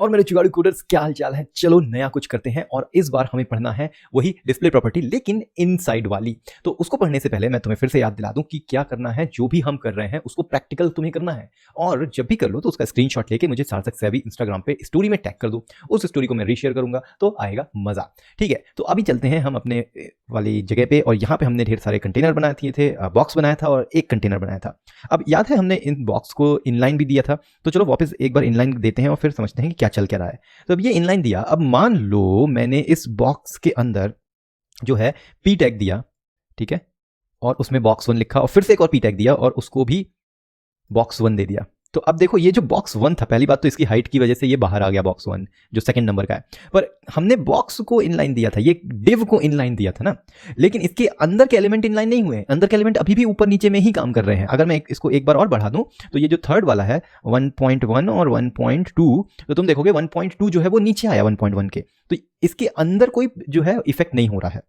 और मेरे जुगाड़ू कोडर्स, क्या हाल चाल है। चलो नया कुछ करते हैं और इस बार हमें पढ़ना है वही डिस्प्ले प्रॉपर्टी, लेकिन इनसाइड वाली। तो उसको पढ़ने से पहले मैं तुम्हें फिर से याद दिला दूं कि क्या करना है। जो भी हम कर रहे हैं उसको प्रैक्टिकल तुम्हें करना है, और जब भी कर लो तो उसका स्क्रीनशॉट लेके मुझे सार्थक सेवी इंस्टाग्राम पे स्टोरी में टैग कर दो। उस स्टोरी को मैं रीशेयर करूंगा तो आएगा मजा। ठीक है, तो अभी चलते हैं हम अपने वाली जगह पे। और यहाँ पे हमने ढेर सारे कंटेनर बनाए थे, बॉक्स बनाया था और एक कंटेनर बनाया था। अब याद है हमने इन बॉक्स को इनलाइन भी दिया था, तो चलो वापस एक बार इनलाइन देते हैं और फिर समझते हैं कि क्या चल क्या रहा है। तो अब ये इनलाइन दिया। अब मान लो मैंने इस बॉक्स के अंदर जो है पी टैग दिया, ठीक है, और उसमें बॉक्स 1 लिखा और फिर से एक और पी टैग दिया और उसको भी बॉक्स 1 दे दिया। तो अब देखो ये जो बॉक्स 1 था, पहली बात तो इसकी हाइट की वजह से ये बाहर आ गया बॉक्स 1 जो सेकंड नंबर का है, पर हमने बॉक्स को इनलाइन दिया था, ये डिव को इनलाइन दिया था ना, लेकिन इसके अंदर के एलिमेंट इनलाइन नहीं हुए। अंदर के एलिमेंट अभी भी ऊपर नीचे में ही काम कर रहे हैं। अगर मैं इसको एक बार और बढ़ा दूं तो ये जो थर्ड वाला है 1.1 और 1.2, तो तुम देखोगे 1.2 जो है वो नीचे आया 1.1 के, तो इसके अंदर कोई जो है इफेक्ट नहीं हो रहा है।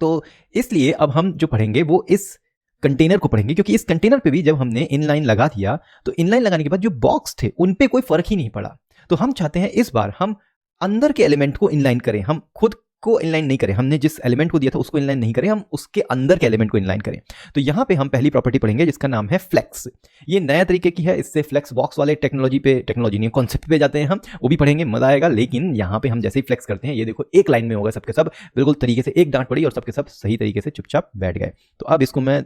तो इसलिए अब हम जो पढ़ेंगे वो इस कंटेनर को पढ़ेंगे, क्योंकि इस कंटेनर पे भी जब हमने इनलाइन लगा दिया तो इनलाइन लगाने के बाद जो बॉक्स थे उन पे कोई फर्क ही नहीं पड़ा। तो हम चाहते हैं इस बार हम अंदर के एलिमेंट को इनलाइन करें, हम खुद को इनलाइन नहीं करें। हमने जिस एलिमेंट को दिया था उसको इनलाइन नहीं करें, हम उसके अंदर के एलिमेंट को इनलाइन करें। तो यहां पे हम पहली प्रॉपर्टी पढ़ेंगे जिसका नाम है फ्लेक्स। ये नया तरीके की है, इससे फ्लेक्स बॉक्स वाले टेक्नोलॉजी नहीं कॉन्सेप्ट पे जाते हैं हम, वो भी पढ़ेंगे, मजा आएगा। लेकिन यहां पे हम जैसे ही फ्लेक्स करते हैं, ये देखो एक लाइन में होगा सबके सब, बिल्कुल तरीके से एक डांट पड़ी और सबके सब सही तरीके से चुपचाप बैठ गए। तो अब इसको मैं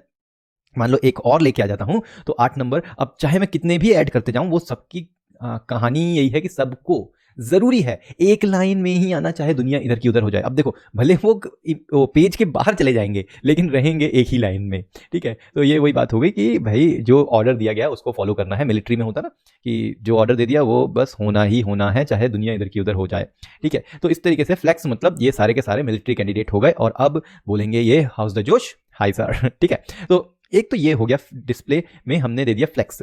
मान लो एक और लेके आ जाता हूं, तो 8 नंबर। अब चाहे मैं कितने भी ऐड करते जाऊं, वो सबकी कहानी यही है कि सबको जरूरी है एक लाइन में ही आना, चाहे दुनिया इधर की उधर हो जाए। अब देखो भले वो पेज के बाहर चले जाएंगे लेकिन रहेंगे एक ही लाइन में। ठीक है, तो ये वही बात हो गई कि भाई जो ऑर्डर दिया गया उसको फॉलो करना है। मिलिट्री में होता ना कि जो ऑर्डर दे दिया वो बस होना ही होना है, चाहे दुनिया इधर की उधर हो जाए। ठीक है, तो इस तरीके से फ्लेक्स मतलब ये सारे के सारे मिलिट्री कैंडिडेट हो गए। और अब बोलेंगे ये हाउस द जोश, हाई सर। ठीक है, तो एक तो ये हो गया, डिस्प्ले में हमने दे दिया फ्लेक्स।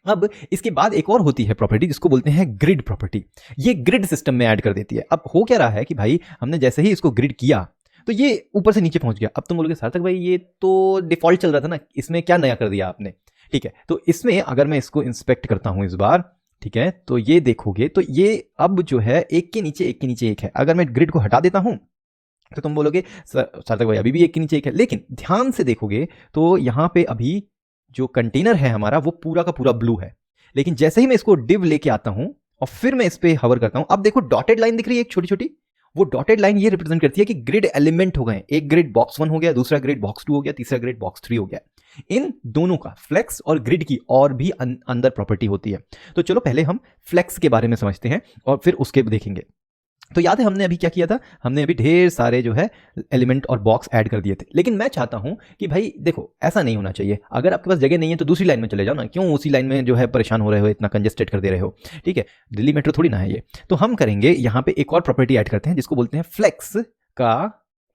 अब इसके बाद एक और होती है प्रॉपर्टी जिसको बोलते हैं ग्रिड प्रॉपर्टी। ये ग्रिड सिस्टम में ऐड कर देती है। अब हो क्या रहा है कि भाई हमने जैसे ही इसको ग्रिड किया तो ये ऊपर से नीचे पहुंच गया। अब तुम बोलोगे सार्थक भाई ये तो डिफॉल्ट चल रहा था ना, इसमें क्या नया कर दिया आपने। ठीक है, तो इसमें अगर मैं इसको इंस्पेक्ट करता हूं इस बार, ठीक है, तो ये देखोगे तो ये अब जो है एक के नीचे एक के नीचे एक है। अगर मैं ग्रिड को हटा देता हूं तो तुम बोलोगे सार्थक भाई अभी भी एक के नीचे एक है, लेकिन ध्यान से देखोगे तो यहां पे अभी जो कंटेनर है हमारा वो पूरा का पूरा ब्लू है। लेकिन जैसे ही मैं इसको डिव लेके आता हूं और फिर मैं इस पे हवर करता हूं, अब देखो डॉटेड लाइन दिख रही है एक छोटी छोटी, वो डॉटेड लाइन ये रिप्रेजेंट करती है कि ग्रिड एलिमेंट हो गए। एक ग्रिड बॉक्स 1 हो गया, दूसरा ग्रिड बॉक्स 2 हो गया, तीसरा ग्रिड बॉक्स 3 हो गया। इन दोनों का, फ्लेक्स और ग्रिड की, और भी अंदर प्रॉपर्टी होती है। तो चलो पहले हम फ्लेक्स के बारे में समझते हैं और फिर उसके देखेंगे। तो याद है हमने अभी क्या किया था, हमने अभी ढेर सारे जो है एलिमेंट और बॉक्स ऐड कर दिए थे। लेकिन मैं चाहता हूं कि भाई देखो ऐसा नहीं होना चाहिए। अगर आपके पास जगह नहीं है तो दूसरी लाइन में चले जाओ ना, क्यों उसी लाइन में जो है परेशान हो रहे हो, इतना कंजेस्टेड कर दे रहे हो। ठीक है, दिल्ली मेट्रो थोड़ी ना है ये। तो हम करेंगे यहाँ पे एक और प्रॉपर्टी ऐड करते हैं जिसको बोलते हैं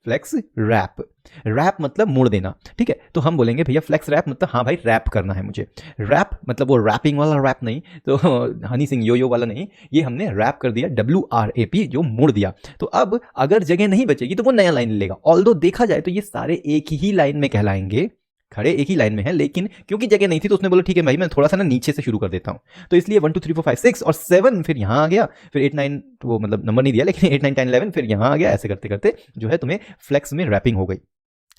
फ्लेक्स रैप। रैप मतलब मोड़ देना। ठीक है, तो हम बोलेंगे भैया फ्लेक्स रैप मतलब हाँ भाई रैप करना है मुझे। रैप मतलब वो रैपिंग वाला रैप नहीं, तो हनी सिंह यो वाला नहीं, ये हमने रैप कर दिया, WRAP, जो मोड़ दिया। तो अब अगर जगह नहीं बचेगी तो वो नया लाइन लेगा। ऑल्दो देखा जाए तो ये सारे एक ही लाइन में कहलाएंगे, खड़े एक ही लाइन में है, लेकिन क्योंकि जगह नहीं थी तो उसने बोला ठीक है भाई मैं थोड़ा सा ना नीचे से शुरू कर देता हूं। तो इसलिए 1 2 3 4 5 6 और 7 फिर यहां आ गया, फिर 8 9, वो मतलब नंबर नहीं दिया लेकिन 8 9 10 11 फिर यहां आ गया। ऐसे करते करते जो है तुम्हें फ्लेक्स में रैपिंग हो गई।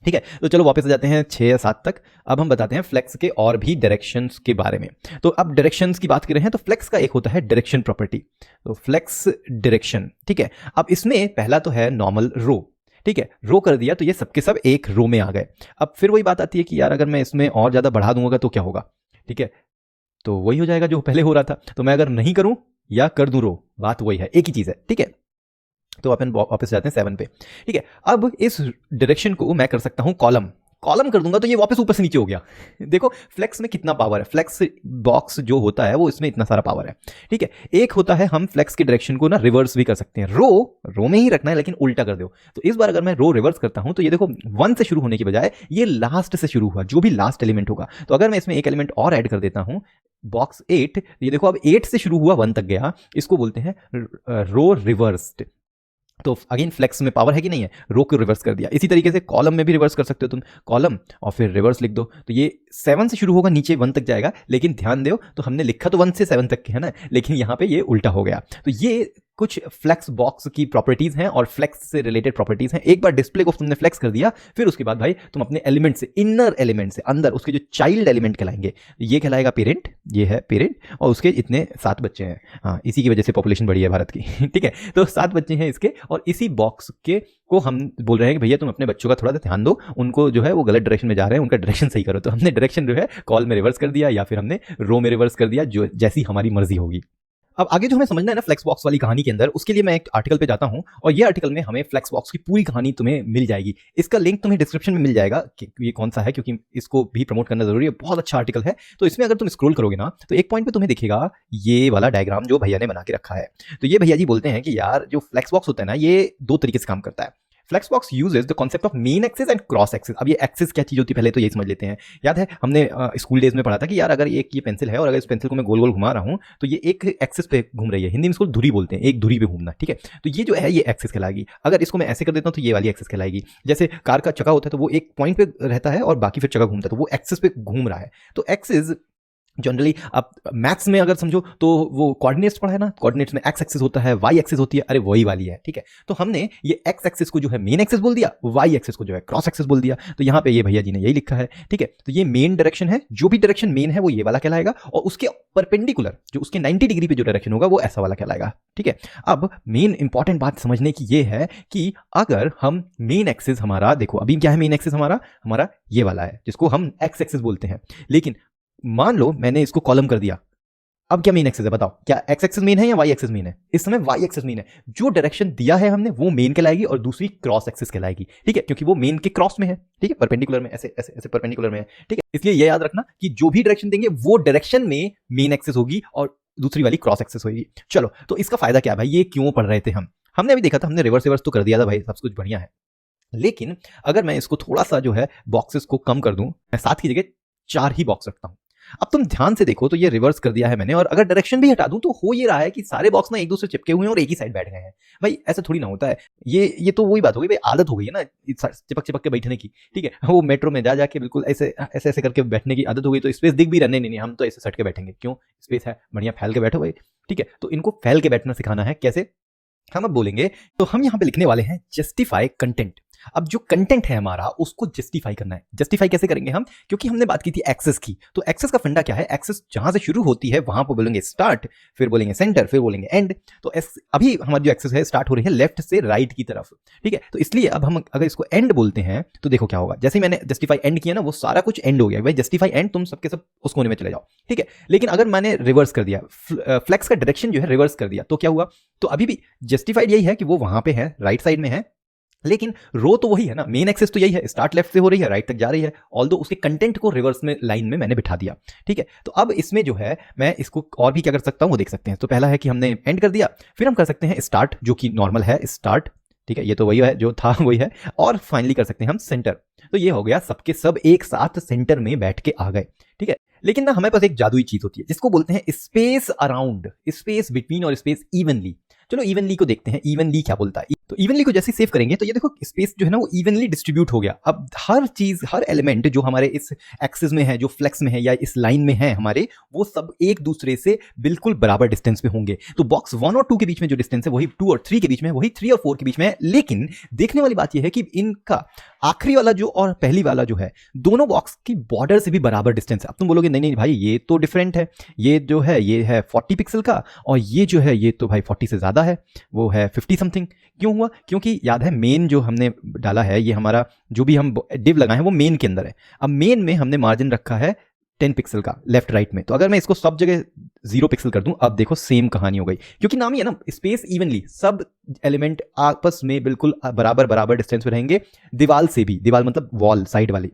ठीक है, तो चलो वापस आ जाते हैं 6 या 7 तक। अब हम बताते हैं फ्लेक्स के और भी डायरेक्शंस के बारे में। तो अब डायरेक्शंस की बात कर रहे हैं तो फ्लेक्स का एक होता है डायरेक्शन प्रॉपर्टी, तो फ्लेक्स डायरेक्शन। ठीक है, अब इसमें पहला तो है नॉर्मल रो। ठीक है, रो कर दिया तो ये सबके सब एक रो में आ गए। अब फिर वही बात आती है कि यार अगर मैं इसमें और ज्यादा बढ़ा दूंगा तो क्या होगा। ठीक है, तो वही हो जाएगा जो पहले हो रहा था। तो मैं अगर नहीं करूं या कर दूं रो, बात वही है, एक ही चीज है। ठीक है, तो अपन वापस जाते हैं 7 पे। ठीक है, अब इस डायरेक्शन को मैं कर सकता हूं कॉलम कर दूंगा तो ये वापस ऊपर से नीचे हो गया। देखो फ्लेक्स में कितना पावर है, फ्लेक्स बॉक्स जो होता है वो इसमें इतना सारा पावर है। ठीक है, एक होता है हम फ्लेक्स की डायरेक्शन को ना रिवर्स भी कर सकते हैं। रो में ही रखना है लेकिन उल्टा कर दो। तो इस बार अगर मैं रो रिवर्स करता हूं तो ये देखो 1 से शुरू होने की बजाय ये लास्ट से शुरू हुआ, जो भी लास्ट एलिमेंट होगा। तो अगर मैं इसमें एक एलिमेंट और ऐड कर देता हूं, बॉक्स 8, ये देखो अब 8 से शुरू हुआ 1 तक गया, इसको बोलते हैं रो रिवर्स्ड। तो अगेन फ्लेक्स में पावर है कि नहीं है, रो को रिवर्स कर दिया। इसी तरीके से कॉलम में भी रिवर्स कर सकते हो तुम, कॉलम और फिर रिवर्स लिख दो। तो ये 7 से शुरू होगा, नीचे 1 तक जाएगा, लेकिन ध्यान दो तो हमने लिखा तो 1 से 7 तक के है ना, लेकिन यहाँ पे ये उल्टा हो गया। तो ये कुछ फ्लेक्स बॉक्स की प्रॉपर्टीज हैं और फ्लेक्स से रिलेटेड प्रॉपर्टीज हैं। एक बार डिस्प्ले को तुमने फ्लेक्स कर दिया, फिर उसके बाद भाई तुम अपने एलिमेंट से, इनर एलिमेंट से, अंदर उसके जो चाइल्ड एलिमेंट कहलाएंगे, ये कहलाएगा पेरेंट, ये है पेरेंट, और उसके इतने 7 बच्चे हैं। हाँ, इसी की वजह से पॉपुलेशन बढ़ी है भारत की ठीक है, तो 7 बच्चे हैं इसके, और इसी बॉक्स के को हम बोल रहे हैं कि भैया तुम अपने बच्चों का थोड़ा सा ध्यान दो, उनको जो है वो गलत डायरेक्शन में जा रहे हैं, उनका डायरेक्शन सही करो। तो हमने डायरेक्शन जो है कॉल में रिवर्स कर दिया, या फिर हमने रो में रिवर्स कर दिया, जो जैसी हमारी मर्जी होगी। अब आगे जो हमें समझना है ना फ्लेक्स बॉक्स वाली कहानी के अंदर, उसके लिए मैं एक आर्टिकल पे जाता हूं, और ये आर्टिकल में हमें फ्लेक्स बॉक्स की पूरी कहानी तुम्हें मिल जाएगी। इसका लिंक तुम्हें डिस्क्रिप्शन में मिल जाएगा कि ये कौन सा है, क्योंकि इसको भी प्रमोट करना जरूरी है। बहुत अच्छा आर्टिकल है। तो इसमें अगर तुम स्क्रॉल करोगे ना, तो एक पॉइंट पे तुम्हें दिखेगा ये वाला डायग्राम जो भैया ने बना के रखा है। तो ये भैया जी बोलते हैं कि यार जो फ्लेक्स बॉक्स होता है ना, ये 2 तरीके से काम करता है। Flex box uses the concept of main axis and cross axis. अब ये एक्सिस क्या चीज होती है पहले तो ये समझ लेते हैं। याद है हमने स्कूल डेज में पढ़ा था कि यार अगर एक ये पेंसिल है और अगर इस पेंसिल को मैं गोल गोल घुमा रहा हूं तो ये एक एक्सिस पे घूम रही है, हिंदी में इसको धुरी बोलते हैं, एक धुरी पे घूमना, ठीक है। तो ये जो है ये एक्सिस कहलाएगी। अगर इसको मैं ऐसे कर देता हूं तो ये वाली एक्सिस कहलाएगी। जैसे कार का चक्का होता है तो वो एक पॉइंट पे रहता है और बाकी फिर चक्का घूमता है, तो वो एक्सिस पे घूम रहा है। तो एक्सिस जनरली आप मैथ्स में अगर समझो तो वो कोऑर्डिनेट्स पढ़ा है ना, कोऑर्डिनेट्स में एक्स एक्सिस होता है, वाई एक्सिस होती है, अरे वही वाली है, ठीक है। तो हमने ये एक्स एक्सिस को जो है मेन एक्सिस बोल दिया, वाई एक्सिस को जो है क्रॉस एक्सिस बोल दिया। तो यहाँ पे ये भैया जी ने यही लिखा है, ठीक है। तो ये मेन डायरेक्शन है, जो भी डायरेक्शन मेन है वो ये वाला कहलाएगा, और उसके परपेंडिकुलर जो उसके 90 डिग्री पे जो डायरेक्शन होगा वो ऐसा वाला कहलाएगा, ठीक है। अब मेन इंपॉर्टेंट बात समझने की ये है कि अगर हम मेन एक्सिस हमारा देखो, अभी क्या है मेन एक्सिस हमारा ये वाला है जिसको हम एक्स एक्सिस बोलते हैं, लेकिन मान लो मैंने इसको कॉलम कर दिया। अब क्या मेन एक्सिस है बताओ, क्या एक्स एक्सिस मेन है या वाई एक्सिस मेन है? इस समय वाई एक्सिस मेन है। जो डायरेक्शन दिया है हमने वो मेन कहलाएगी और दूसरी क्रॉस एक्सिस कहलाएगी, ठीक है, क्योंकि वो मेन के क्रॉस में है, ठीक है, परपेंडिकुलर में, ऐसे ऐसे ऐसे परपेंडिकुलर में है, ठीक है। इसलिए ये याद रखना कि जो भी डायरेक्शन देंगे वो डायरेक्शन में मेन एक्सिस होगी और दूसरी वाली क्रॉस एक्सिस होगी। चलो, तो इसका फायदा क्या है भाई, ये क्यों पढ़ रहे थे हमने अभी देखा था, हमने रिवर्स रिवर्स तो कर दिया था भाई, सब कुछ बढ़िया है। लेकिन अगर मैं इसको थोड़ा सा जो है बॉक्सेस को कम कर दूं, मैं 7 की जगह 4 ही बॉक्स रखता हूं। अब तुम ध्यान से देखो तो ये रिवर्स कर दिया है मैंने, और अगर डायरेक्शन भी हटा दूं तो हो ये रहा है कि सारे बॉक्स ना एक दूसरे चिपके हुए हैं और एक ही साइड बैठ गए हैं। भाई ऐसा थोड़ी ना होता है, ये तो वही बात हो गई भाई, आदत हो गई है ना चिपक चिपक के बैठने की, ठीक है। वो मेट्रो में जा जाके बिल्कुल ऐसे ऐसे ऐसे करके बैठने की आदत हो गई, तो स्पेस दिख भी रहा, नहीं हम तो ऐसे सट के बैठेंगे, क्यों, स्पेस है, बढ़िया फैल के बैठो भाई, ठीक है। तो इनको फैल के बैठना सिखाना है, कैसे हम अब बोलेंगे। तो हम यहां पे लिखने वाले हैं जस्टिफाई कंटेंट। अब जो कंटेंट है हमारा उसको जस्टिफाई करना है। जस्टिफाई कैसे करेंगे हम, क्योंकि हमने बात की थी एक्सेस की, तो एक्सेस का फंडा क्या है, एक्सेस जहां से शुरू होती है वहां पर बोलेंगे स्टार्ट, फिर बोलेंगे सेंटर, फिर बोलेंगे एंड। तो अभी हमारी जो एक्सेस है स्टार्ट हो रही है लेफ्ट से राइट की तरफ, ठीक है। तो इसलिए अब हम अगर इसको एंड बोलते हैं तो देखो क्या होगा, जैसे ही मैंने जस्टिफाई एंड किया ना वो सारा कुछ एंड हो गया भाई, जस्टिफाई एंड, तुम सबके सब उस कोने में चले जाओ, ठीक है। लेकिन अगर मैंने रिवर्स कर दिया, फ्लेक्स का डायरेक्शन जो है रिवर्स कर दिया, तो क्या हुआ, तो अभी भी जस्टिफाइड यही है कि वो वहां पे है, राइट साइड में है, लेकिन रो तो वही है ना, मेन एक्सेस तो यही है, स्टार्ट लेफ्ट से हो रही है, राइट तक जा रही है, ऑल्दो उसके कंटेंट को रिवर्स में लाइन में मैंने बिठा दिया, ठीक है। तो अब इसमें जो है मैं इसको और भी क्या कर सकता हूं वो देख सकते हैं। तो पहला है कि हमने एंड कर दिया, फिर हम कर सकते हैं स्टार्ट, जो कि नॉर्मल है स्टार्ट, ठीक है, ये तो वही है जो था वही है, और फाइनली कर सकते हैं हम सेंटर। तो ये हो गया, सबके सब एक साथ सेंटर में बैठ के आ गए, ठीक है। लेकिन ना हमारे पास एक जादुई चीज होती है जिसको बोलते हैं स्पेस अराउंड, स्पेस बिटवीन और स्पेस इवनली। चलो इवनली को देखते हैं, इवनली क्या बोलता है। तो इवनली को जैसे सेव करेंगे तो ये देखो स्पेस जो है ना वो इवनली डिस्ट्रीब्यूट हो गया। अब हर चीज, हर एलिमेंट जो हमारे इस एक्सिस में है, जो फ्लेक्स में है या इस लाइन में है हमारे, वो सब एक दूसरे से बिल्कुल बराबर डिस्टेंस पे होंगे। तो बॉक्स 1 और 2 के बीच में जो डिस्टेंस है वही 2 और 3 के बीच में, वही 3 और 4 के बीच में है। लेकिन देखने वाली बात यह है कि इनका आखिरी वाला जो और पहली वाला जो है, दोनों बॉक्स की बॉर्डर से भी बराबर डिस्टेंस है। अब तुम बोलोगे नहीं नहीं भाई ये तो डिफरेंट है, ये जो है ये है 40 पिक्सल का, और ये जो है ये तो भाई 40 से ज्यादा है, वो है 50 समथिंग। क्यों हुआ, क्योंकि याद है मेन जो हमने डाला है, ये हमारा जो भी हम डिव लगाए हैं वो मेन के अंदर है। अब मेन में हमने मार्जिन रखा है 10 पिक्सल का लेफ्ट राइट में। तो अगर मैं इसको सब जगह 0 पिक्सल कर दूं, अब देखो सेम कहानी हो गई, क्योंकि नाम ही है ना स्पेस इवनली, सब एलिमेंट आपस में बिल्कुल बराबर बराबर डिस्टेंस पे रहेंगे, दीवार से भी, दीवार मतलब वॉल साइड वाली।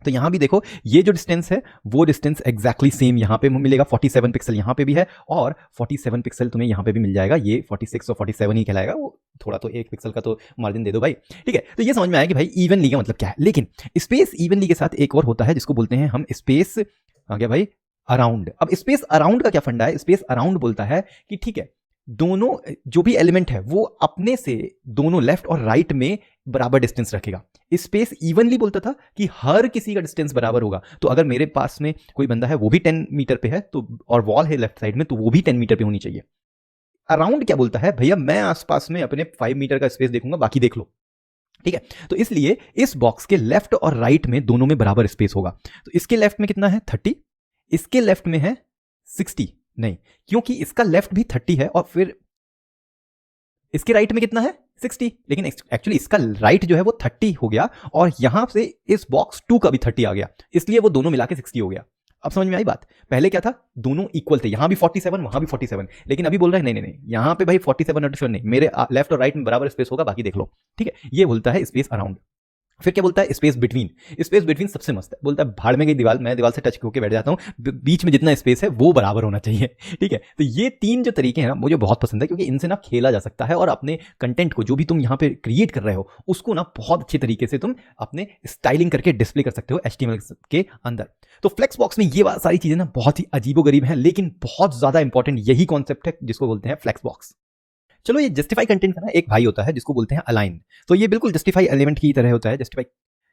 तो यहां भी देखो ये जो डिस्टेंस है वो डिस्टेंस एग्जैक्टली सेम यहां पे मिलेगा, 47 पिक्सल यहां पे भी है और 47 पिक्सल तुम्हें यहां पे भी मिल जाएगा। ये 46 और 47 ही कहलाएगा, वो थोड़ा तो 1 पिक्सल का तो मार्जिन दे दो भाई, ठीक है। तो ये समझ में आया कि भाई इवनली का मतलब क्या है। लेकिन स्पेस इवनली के साथ एक और होता है जिसको बोलते हैं हम स्पेस, आ गया भाई, अराउंड। अब स्पेस अराउंड का क्या फंडा है, स्पेस अराउंड बोलता है कि ठीक है दोनों जो भी एलिमेंट है वो अपने से दोनों लेफ्ट और राइट में बराबर डिस्टेंस रखेगा। स्पेस इवनली बोलता था कि हर किसी का डिस्टेंस बराबर होगा। तो अगर मेरे पास में कोई बंदा है वो भी 10 मीटर पे है तो, और वॉल है लेफ्ट साइड में, तो वो भी 10 मीटर पे होनी चाहिए। अराउंड क्या बोलता है, भैया मैं आसपास में अपने 5 मीटर का स्पेस देखूंगा, बाकी देख लो। ठीक है, तो इसलिए इस बॉक्स के लेफ्ट और राइट में दोनों में बराबर स्पेस होगा। तो इसके लेफ्ट में कितना है 30, इसके लेफ्ट में है 60, नहीं क्योंकि इसका लेफ्ट भी 30 है और फिर इसके राइट में कितना है 60, लेकिन एक्चुअली इसका राइट जो है वो 30 हो गया और यहां से इस बॉक्स 2 का भी 30 आ गया, इसलिए वो दोनों मिला के 60 हो गया। अब समझ में आई बात? पहले क्या था, दोनों इक्वल थे, यहां भी 47 वहां भी 47, लेकिन अभी बोल रहा है नहीं नहीं नहीं, यहां पे भाई 47 47 नहीं, मेरे लेफ्ट और राइट में बराबर स्पेस होगा, बाकी देख लो। ठीक है, ये बोलता है स्पेस अराउंड। फिर क्या बोलता है, स्पेस बिटवीन। स्पेस बिटवीन सबसे मस्त है, बोलता है भाड़ में गई दीवार, मैं दीवार से टच होकर बैठ जाता हूं, बीच में जितना स्पेस है वो बराबर होना चाहिए। ठीक है, तो ये 3 जो तरीके हैं ना मुझे बहुत पसंद है, क्योंकि इनसे ना खेला जा सकता है और अपने कंटेंट को जो भी तुम यहाँ पे क्रिएट कर रहे हो उसको ना बहुत अच्छे तरीके से तुम अपने स्टाइलिंग करके डिस्प्ले कर सकते हो HTML के अंदर। तो फ्लेक्स बॉक्स में ये सारी चीजें ना बहुत ही अजीबोगरीब हैं, लेकिन बहुत ज्यादा इंपॉर्टेंट यही कॉन्सेप्ट है जिसको बोलते हैं फ्लेक्स बॉक्स। चलो, ये जस्टिफाई कंटेंट का ना एक भाई होता है जिसको बोलते हैं अलाइन। तो ये बिल्कुल जस्टिफाई एलिमेंट की तरह होता है,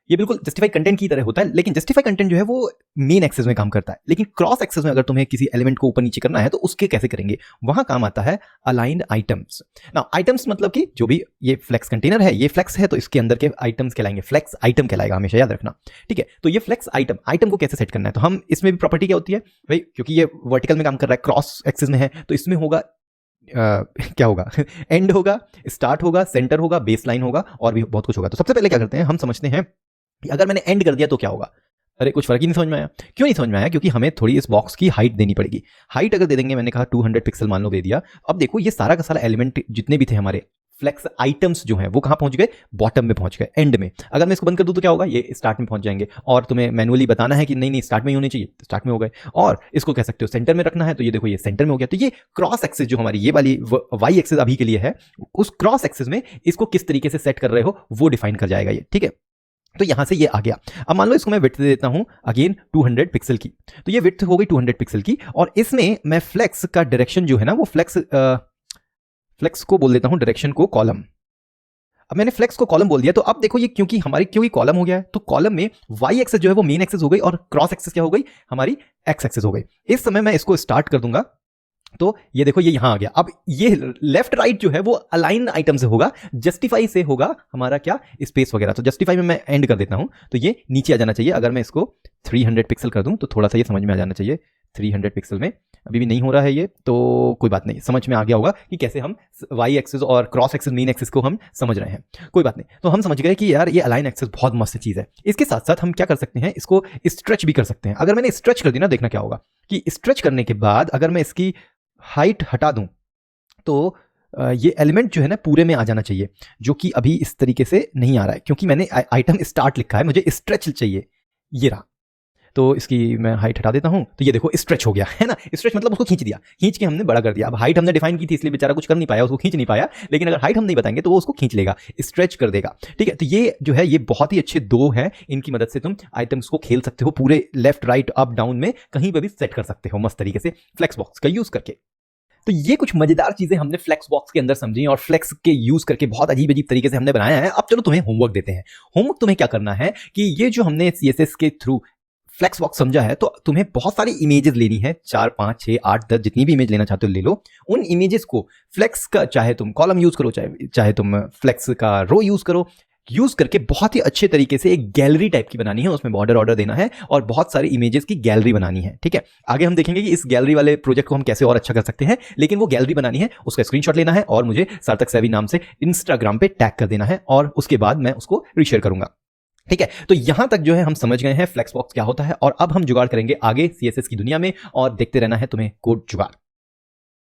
ये बिल्कुल जस्टिफाई कंटेंट की तरह होता है, लेकिन जस्टिफाई कंटेंट जो है वो मेन एक्सेस में काम करता है। लेकिन क्रॉस एक्सेस में अगर तुम्हें किसी एलिमेंट को ऊपर नीचे करना है तो उसके कैसे करेंगे, वहां काम आता है अलाइंड आइटम्स। नाउ आइटम्स मतलब कि जो भी ये फ्लेक्स कंटेनर है, ये फ्लेक्स है तो इसके अंदर के आइटम्स कहलाएंगे, फ्लेक्स आइटम कहलाएगा, हमेशा याद रखना। ठीक है, तो ये फ्लेक्स आइटम को कैसे सेट करना है, तो हम इसमें भी प्रॉपर्टी क्या होती है भाई, क्योंकि ये वर्टिकल में काम कर रहा है, क्रॉस एक्सेस में है, तो इसमें होगा क्या होगा एंड होगा, स्टार्ट होगा, सेंटर होगा, बेस लाइन होगा और भी बहुत कुछ होगा। तो सबसे पहले क्या करते हैं, हम समझते हैं अगर मैंने एंड कर दिया तो क्या होगा। अरे कुछ फर्क ही नहीं समझ में आया। क्यों नहीं समझ में आया, क्योंकि हमें थोड़ी इस बॉक्स की हाइट देनी पड़ेगी। हाइट अगर दे देंगे, मैंने कहा 200 पिक्सल मान लो दे दिया। अब देखो ये सारा का सारा एलिमेंट जितने भी थे हमारे फ्लेक्स आइटम्स जो हैं वो कहां पहुंच गए, बॉटम में पहुंच गए, एंड में। अगर मैं इसको बंद कर दूं तो क्या होगा, ये स्टार्ट में पहुंच जाएंगे और तुम्हें मैनुअली बताना है कि नहीं नहीं स्टार्ट में ही होने चाहिए, तो स्टार्ट में हो गए। और इसको कह सकते हो सेंटर में रखना है, तो ये देखो ये सेंटर में हो गया। तो ये क्रॉस एक्सिस जो हमारी ये वाली वाई एक्सिस अभी के लिए है, उस क्रॉस एक्सिस में इसको किस तरीके से सेट कर रहे हो वो डिफाइन कर जाएगा ये। ठीक है, तो यहां से ये आ गया। अब मान लो इसको मैं विड्थ दे देता हूं अगेन 200 पिक्सल की, तो ये विड्थ हो गई 200 पिक्सल की, और इसमें मैं फ्लेक्स का डायरेक्शन जो है ना वो फ्लेक्स को बोल देता हूं डायरेक्शन को कॉलम। अब मैंने फ्लेक्स को कॉलम बोल दिया, तो अब देखो ये क्योंकि कॉलम हो गया है, तो कॉलम में वाई एक्सेस जो है वो मेन एक्सेस हो गई और क्रॉस एक्सेस क्या हो गई, हमारी एक्स एक्सेस हो गई। इस समय मैं इसको स्टार्ट कर दूंगा तो ये देखो ये यहां आ गया। अब ये लेफ्ट राइट जो है वो अलाइन आइटम से होगा, जस्टिफाई से होगा हमारा क्या, स्पेस वगैरह। तो जस्टिफाई में मैं एंड कर देता हूं, तो ये नीचे आ जाना चाहिए। अगर मैं इसको 300 पिक्सल कर दूं तो थोड़ा सा ये समझ में आ जाना चाहिए। 300 पिक्सल में अभी भी नहीं हो रहा है ये, तो कोई बात नहीं, समझ में आ गया होगा कि कैसे हम वाई एक्सिस और क्रॉस एक्सिस मेन एक्सिस को हम समझ रहे हैं, कोई बात नहीं। तो हम समझ गए कि यार ये अलाइन एक्सिस बहुत मस्त चीज है। इसके साथ साथ हम क्या कर सकते हैं, इसको स्ट्रेच भी कर सकते हैं। अगर मैंने स्ट्रेच कर दी ना, देखना क्या होगा कि स्ट्रेच करने के बाद अगर मैं इसकी हाइट हटा दूं तो ये एलिमेंट जो है ना पूरे में आ जाना चाहिए, जो कि अभी इस तरीके से नहीं आ रहा है क्योंकि मैंने आइटम स्टार्ट लिखा है, मुझे स्ट्रेच चाहिए, ये रहा। तो इसकी मैं हाइट हटा देता हूं, तो ये देखो स्ट्रेच हो गया है ना। स्ट्रेच मतलब उसको खींच दिया, खींच के हमने बड़ा कर दिया। अब हाइट हमने डिफाइन की थी इसलिए बेचारा कुछ कर नहीं पाया, उसको खींच नहीं पाया, लेकिन अगर हाइट हम नहीं बताएंगे तो वो उसको खींच लेगा, स्ट्रेच कर देगा। ठीक है, तो ये जो है ये बहुत ही अच्छे दो है, इनकी मदद से तुम आइटम्स को खेल सकते हो, पूरे लेफ्ट राइट अप डाउन में कहीं पर भी सेट कर सकते हो मस्त तरीके से फ्लेक्स बॉक्स का यूज करके। तो ये कुछ मजेदार चीजें हमने फ्लेक्स बॉक्स के अंदर समझी और फ्लेक्स के यूज करके बहुत अजीब अजीब तरीके से हमने बनाया है। अब चलो तुम्हें होमवर्क देते हैं। होमवर्क तुम्हें क्या करना है कि ये जो हमने CSS के थ्रू फ्लेक्स बॉक्स समझा है, तो तुम्हें बहुत सारी इमेजेस लेनी है, 4 5 6 8 10 जितनी भी इमेज लेना चाहते हो ले लो। उन इमेजेस को फ्लेक्स का चाहे तुम कॉलम यूज करो, चाहे तुम फ्लेक्स का रो यूज करो, यूज करके बहुत ही अच्छे तरीके से एक गैलरी टाइप की बनानी है, उसमें बॉर्डर ऑर्डर देना है और बहुत सारी इमेजेस की गैलरी बनानी है। ठीक है, आगे हम देखेंगे कि इस गैलरी वाले प्रोजेक्ट को हम कैसे और अच्छा कर सकते हैं, लेकिन वो गैलरी बनानी है, उसका स्क्रीनशॉट लेना है और मुझे सार्थक सैवी नाम से इंस्टाग्राम पे टैग कर देना है और उसके बाद मैं उसको रीशेयर करूंगा। ठीक है, तो यहां तक जो है हम समझ गए हैं फ्लेक्स बॉक्स क्या होता है, और अब हम जुगाड़ करेंगे आगे CSS की दुनिया में, और देखते रहना है तुम्हें कोड जुगाड़।